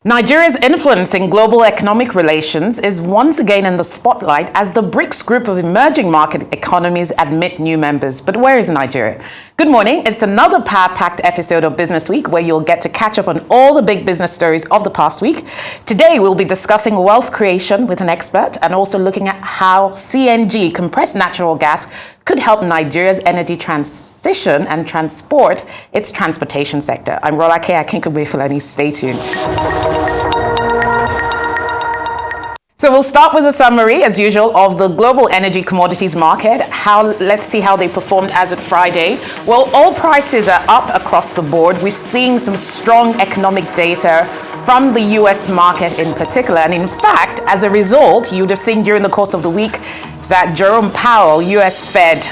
Nigeria's influence in global economic relations is once again in the spotlight as the BRICS group of emerging market economies admit new members. But where is Nigeria? Good morning. It's another power-packed episode of Business Week where you'll get to catch up on all the big business stories of the past week. Today, we'll be discussing wealth creation with an expert and also looking at how CNG, compressed natural gas, could help Nigeria's energy transition and transport its transportation sector. I'm Rolake Akinkunmi-Fulani. Stay tuned. So we'll start with a summary, as usual, of the global energy commodities market. Let's see how they performed as of Friday. Well, oil prices are up across the board. We're seeing some strong economic data from the US market in particular. And in fact, as a result, you would have seen during the course of the week that Jerome Powell, US Fed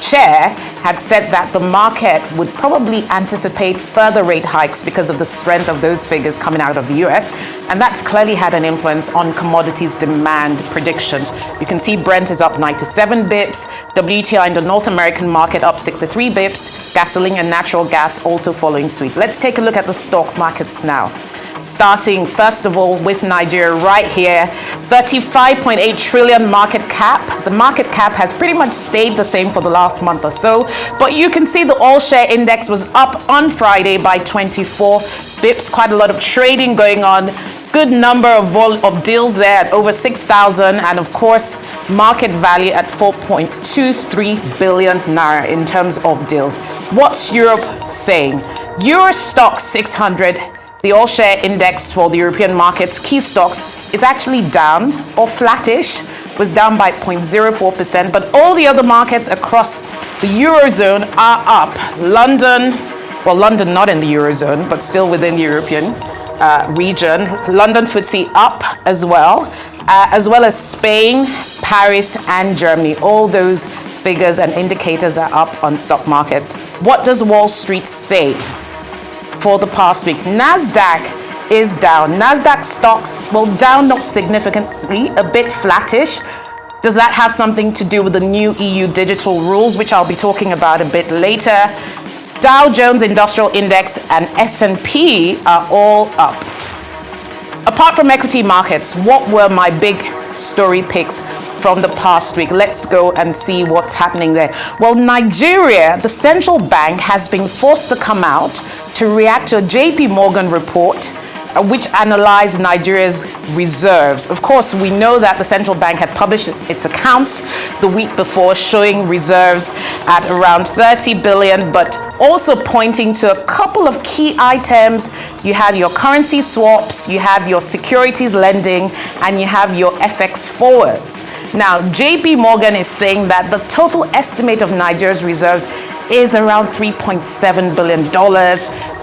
chair, had said that the market would probably anticipate further rate hikes because of the strength of those figures coming out of the US. And that's clearly had an influence on commodities demand predictions. You can see Brent is up 97 bips, WTI in the North American market up 63 bips, gasoline and natural gas also following suit. Let's take a look at the stock markets now. Starting first of all with Nigeria right here, 35.8 trillion market cap. The market cap has pretty much stayed the same for the last month or so, but you can see the all share index was up on Friday by 24 bips. Quite a lot of trading going on. Good number of deals there at over 6,000, and of course, market value at 4.23 billion naira in terms of deals. What's Europe saying? Euro Stoxx 600, the all-share index for the European markets, key stocks, is actually down or flattish, was down by 0.04%, but all the other markets across the Eurozone are up. London not in the Eurozone, but still within the European region. London FTSE up as well as Spain, Paris, and Germany. All those figures and indicators are up on stock markets. What does Wall Street say for the past week? NASDAQ is down. NASDAQ stocks, well, down not significantly, a bit flattish. Does that have something to do with the new EU digital rules, which I'll be talking about a bit later? Dow Jones Industrial Index and S&P are all up. Apart from equity markets, what were my big story picks from the past week? Let's go and see what's happening there. Well, Nigeria, the central bank, has been forced to come out to react to a JP Morgan report which analyzed Nigeria's reserves. Of course, we know that the central bank had published its accounts the week before showing reserves at around 30 billion, but also pointing to a couple of key items. You had your currency swaps, you have your securities lending, and you have your FX forwards. Now, JP Morgan is saying that the total estimate of Nigeria's reserves is around $3.7 billion.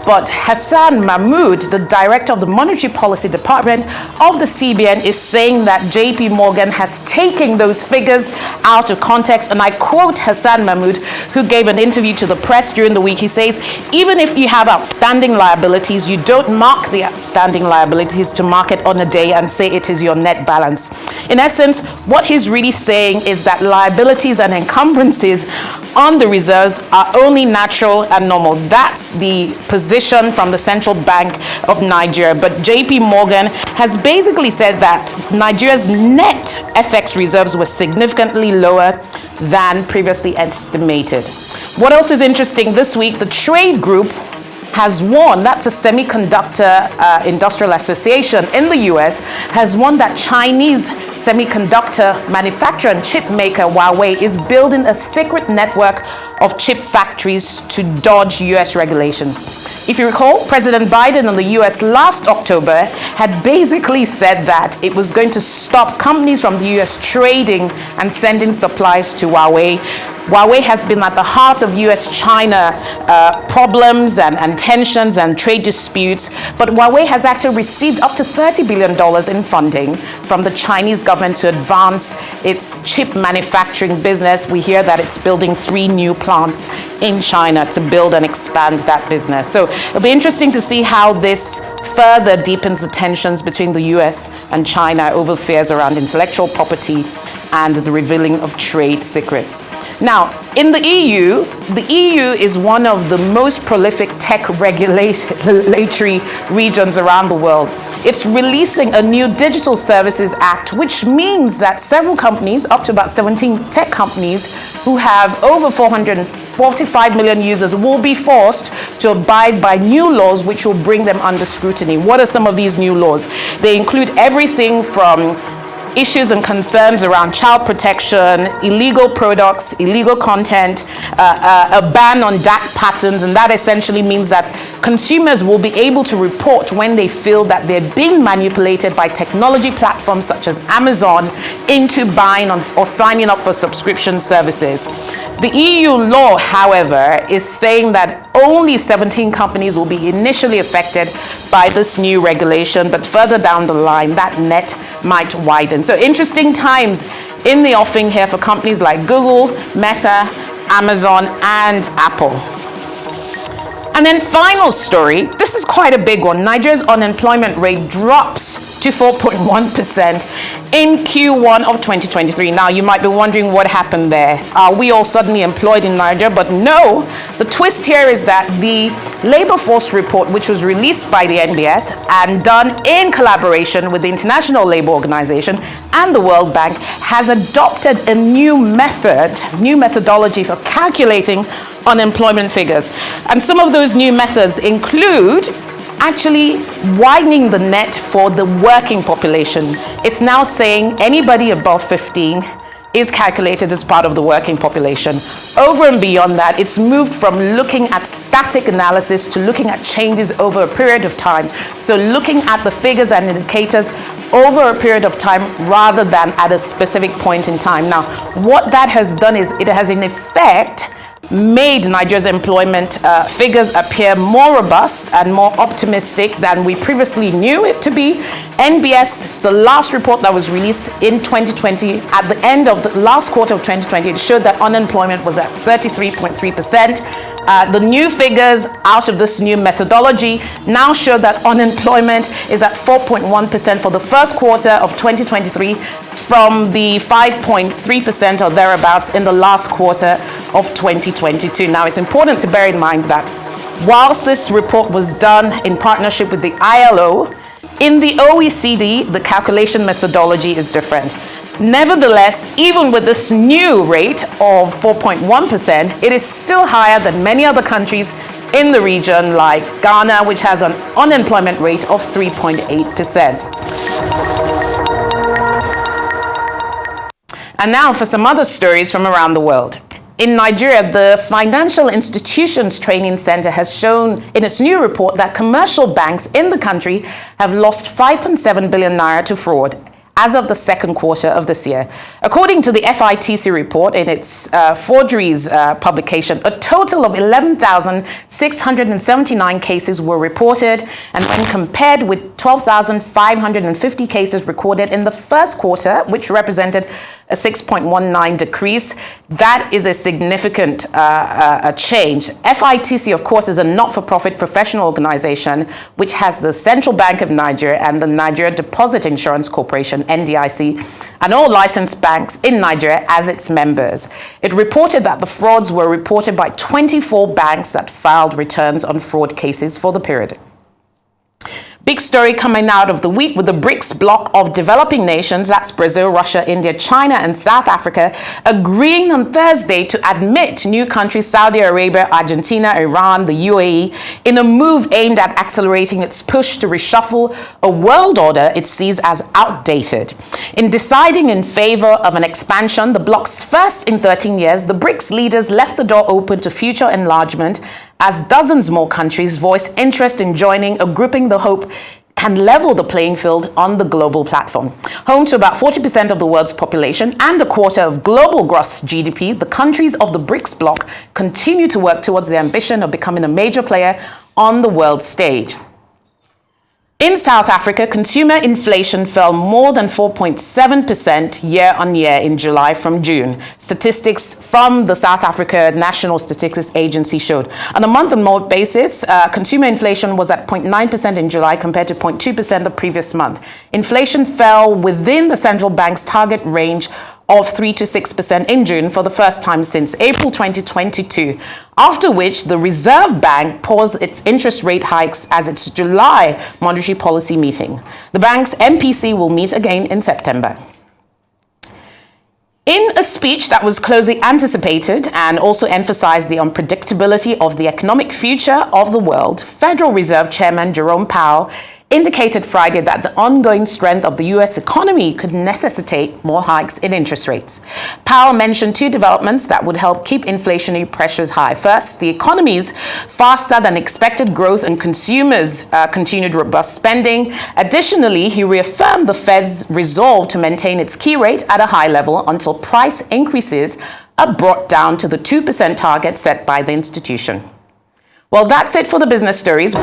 But Hassan Mahmood, the director of the Monetary Policy Department of the CBN, is saying that JP Morgan has taken those figures out of context. And I quote Hassan Mahmood, who gave an interview to the press during the week. He says, even if you have outstanding liabilities, you don't mark the outstanding liabilities to market on a day and say it is your net balance. In essence, what he's really saying is that liabilities and encumbrances on the reserves are only natural and normal. That's the position from the Central Bank of Nigeria. But JP Morgan has basically said that Nigeria's net FX reserves were significantly lower than previously estimated. What else is interesting this week? The trade group has won, that's a semiconductor industrial association in the US, has won that Chinese semiconductor manufacturer and chip maker Huawei is building a secret network of chip factories to dodge US regulations. If you recall, President Biden in the US last October had basically said that it was going to stop companies from the US trading and sending supplies to Huawei. Huawei has been at the heart of US-China problems and tensions and trade disputes, but Huawei has actually received up to $30 billion in funding from the Chinese government to advance its chip manufacturing business. We hear that it's building 3 new plants in China to build and expand that business. So it'll be interesting to see how this further deepens the tensions between the US and China over fears around intellectual property and the revealing of trade secrets. Now, in the EU is one of the most prolific tech regulatory regions around the world. It's releasing a new Digital Services Act, which means that several companies, up to about 17 tech companies, who have over 445 million users, will be forced to abide by new laws which will bring them under scrutiny. What are some of these new laws? They include everything from issues and concerns around child protection, illegal products, illegal content, a ban on dark patterns, and that essentially means that consumers will be able to report when they feel that they're being manipulated by technology platforms such as Amazon into buying or signing up for subscription services. The EU law, however, is saying that only 17 companies will be initially affected by this new regulation, but further down the line, that net might widen. So interesting times in the offing here for companies like Google, Meta, Amazon, and Apple. And then final story, this is quite a big one. Nigeria's unemployment rate drops to 4.1% in Q1 of 2023. Now, you might be wondering what happened there. Are we all suddenly employed in Nigeria? But no, the twist here is that the labor force report, which was released by the NBS and done in collaboration with the International Labour Organization and the World Bank, has adopted a new methodology for calculating unemployment figures. And some of those new methods include actually widening the net for the working population. It's now saying anybody above 15 is calculated as part of the working population. Over and beyond that, it's moved from looking at static analysis to looking at changes over a period of time. So looking at the figures and indicators over a period of time rather than at a specific point in time. Now, what that has done is it has in effect made Nigeria's employment figures appear more robust and more optimistic than we previously knew it to be. NBS, the last report that was released in 2020, at the end of the last quarter of 2020, it showed that unemployment was at 33.3%. The new figures out of this new methodology now show that unemployment is at 4.1% for the first quarter of 2023 from the 5.3% or thereabouts in the last quarter of 2022. Now, it's important to bear in mind that whilst this report was done in partnership with the ILO, in the OECD, the calculation methodology is different. Nevertheless, even with this new rate of 4.1%, it is still higher than many other countries in the region, like Ghana, which has an unemployment rate of 3.8%. And now for some other stories from around the world. In Nigeria, the Financial Institutions Training Center has shown in its new report that commercial banks in the country have lost 5.7 billion naira to fraud as of the second quarter of this year. According to the FITC report in its forgeries publication, a total of 11,679 cases were reported, and when compared with 12,550 cases recorded in the first quarter, which represented a 6.19 decrease, that is a significant change. FITC, of course, is a not-for-profit professional organization which has the Central Bank of Nigeria and the Nigeria Deposit Insurance Corporation, NDIC, and all licensed banks in Nigeria as its members. It reported that the frauds were reported by 24 banks that filed returns on fraud cases for the period. Big story coming out of the week with the BRICS bloc of developing nations, that's Brazil, Russia, India, China, and South Africa, agreeing on Thursday to admit new countries Saudi Arabia, Argentina, Iran, the UAE, in a move aimed at accelerating its push to reshuffle a world order it sees as outdated. In deciding in favor of an expansion, the bloc's first in 13 years, the BRICS leaders left the door open to future enlargement as dozens more countries voice interest in joining a grouping they hope can level the playing field on the global platform. Home to about 40% of the world's population and a quarter of global gross GDP, the countries of the BRICS bloc continue to work towards the ambition of becoming a major player on the world stage. In South Africa, consumer inflation fell more than 4.7% year on year in July from June. Statistics from the South Africa National Statistics Agency showed. On a month-on-month basis, consumer inflation was at 0.9% in July compared to 0.2% the previous month. Inflation fell within the central bank's target range of 3 to 6% in June for the first time since April 2022, after which the Reserve Bank paused its interest rate hikes as its July monetary policy meeting. The bank's MPC will meet again in September. In a speech that was closely anticipated and also emphasized the unpredictability of the economic future of the world, Federal Reserve Chairman Jerome Powell indicated Friday that the ongoing strength of the U.S. economy could necessitate more hikes in interest rates. Powell mentioned two developments that would help keep inflationary pressures high. First, the economy's faster than expected growth and consumers' continued robust spending. Additionally, he reaffirmed the Fed's resolve to maintain its key rate at a high level until price increases are brought down to the 2% target set by the institution. Well, that's it for the business stories.